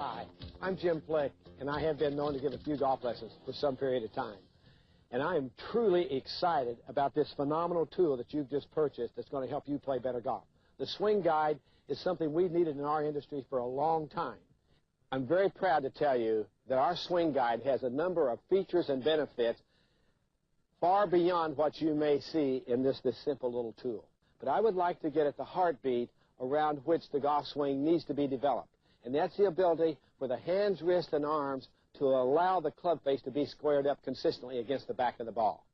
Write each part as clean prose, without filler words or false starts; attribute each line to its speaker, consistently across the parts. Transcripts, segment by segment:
Speaker 1: Hi, I'm Jim Flick, and I have been known to give a few golf lessons for some period of time. And I am truly excited about this phenomenal tool that you've just purchased that's going to help you play better golf. The Swingyde is something we've needed in our industry for a long time. I'm very proud to tell you that our Swingyde has a number of features and benefits far beyond what you may see in this simple little tool. But I would like to get at the heartbeat around which the golf swing needs to be developed. And that's the ability for the hands, wrists, and arms to allow the club face to be squared up consistently against the back of the ball.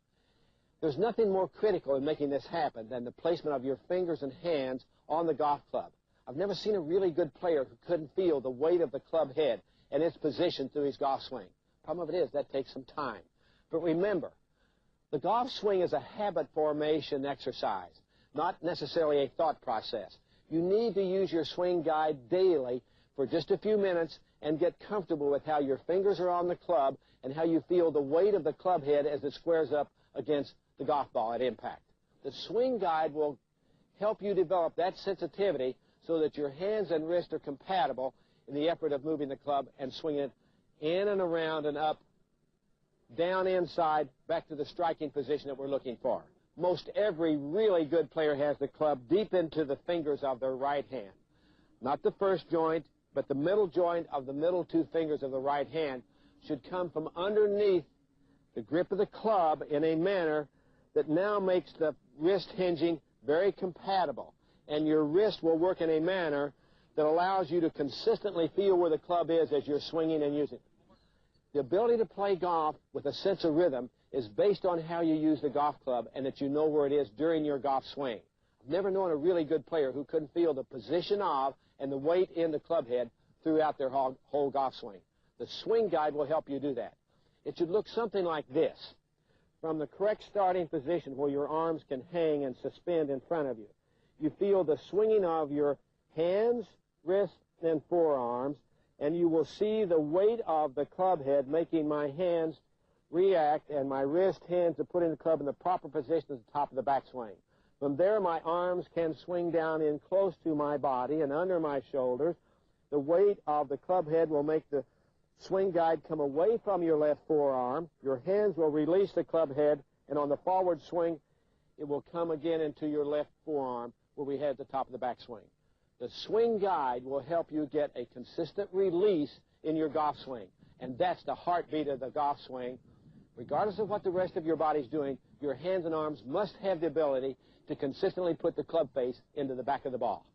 Speaker 1: There's nothing more critical in making this happen than the placement of your fingers and hands on the golf club. I've never seen a really good player who couldn't feel the weight of the club head and its position through his golf swing. Problem of it is that takes some time. But remember, the golf swing is a habit formation exercise, not necessarily a thought process. You need to use your Swingyde daily for just a few minutes and get comfortable with how your fingers are on the club and how you feel the weight of the club head as it squares up against the golf ball at impact. The Swingyde will help you develop that sensitivity so that your hands and wrists are compatible in the effort of moving the club and swinging it in and around and up, down inside, back to the striking position that we're looking for. Most every really good player has the club deep into the fingers of their right hand. Not the first joint, but the middle joint of the middle two fingers of the right hand should come from underneath the grip of the club in a manner that now makes the wrist hinging very compatible. And your wrist will work in a manner that allows you to consistently feel where the club is as you're swinging and using it. The ability to play golf with a sense of rhythm is based on how you use the golf club and that you know where it is during your golf swing. I've never known a really good player who couldn't feel the position of and the weight in the club head throughout their whole golf swing. The Swingyde will help you do that. It should look something like this. From the correct starting position where your arms can hang and suspend in front of you, you feel the swinging of your hands, wrists, and forearms, and you will see the weight of the club head making my hands react and my wrist hands are putting the club in the proper position at the top of the backswing. From there, my arms can swing down in close to my body and under my shoulders. The weight of the club head will make the Swingyde come away from your left forearm. Your hands will release the club head, and on the forward swing, it will come again into your left forearm where we had the top of the backswing. The Swingyde will help you get a consistent release in your golf swing, and that's the heartbeat of the golf swing. Regardless of what the rest of your body's doing, your hands and arms must have the ability to consistently put the club face into the back of the ball.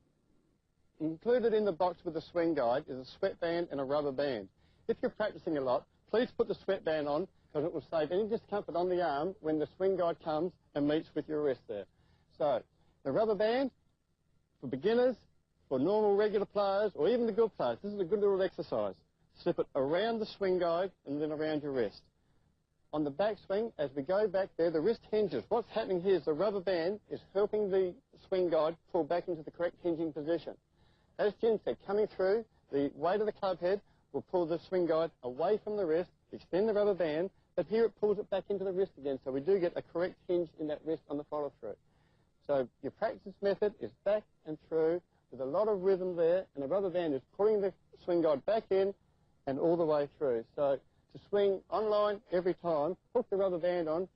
Speaker 2: Included in the box with the Swingyde is a sweatband and a rubber band. If you're practicing a lot, please put the sweatband on because it will save any discomfort on the arm when the Swingyde comes and meets with your wrist there. So, the rubber band, for beginners, for normal regular players, or even the good players, this is a good little exercise. Slip it around the Swingyde and then around your wrist. On the backswing, as we go back there, the wrist hinges. What's happening here is the rubber band is helping the Swingyde pull back into the correct hinging position. As Jim said, coming through, the weight of the club head will pull the Swingyde away from the wrist, extend the rubber band, but here it pulls it back into the wrist again, so we do get a correct hinge in that wrist on the follow-through. So your practice method is back and through with a lot of rhythm there, and the rubber band is pulling the Swingyde back in and all the way through. So to swing online every time, hook the rubber band on,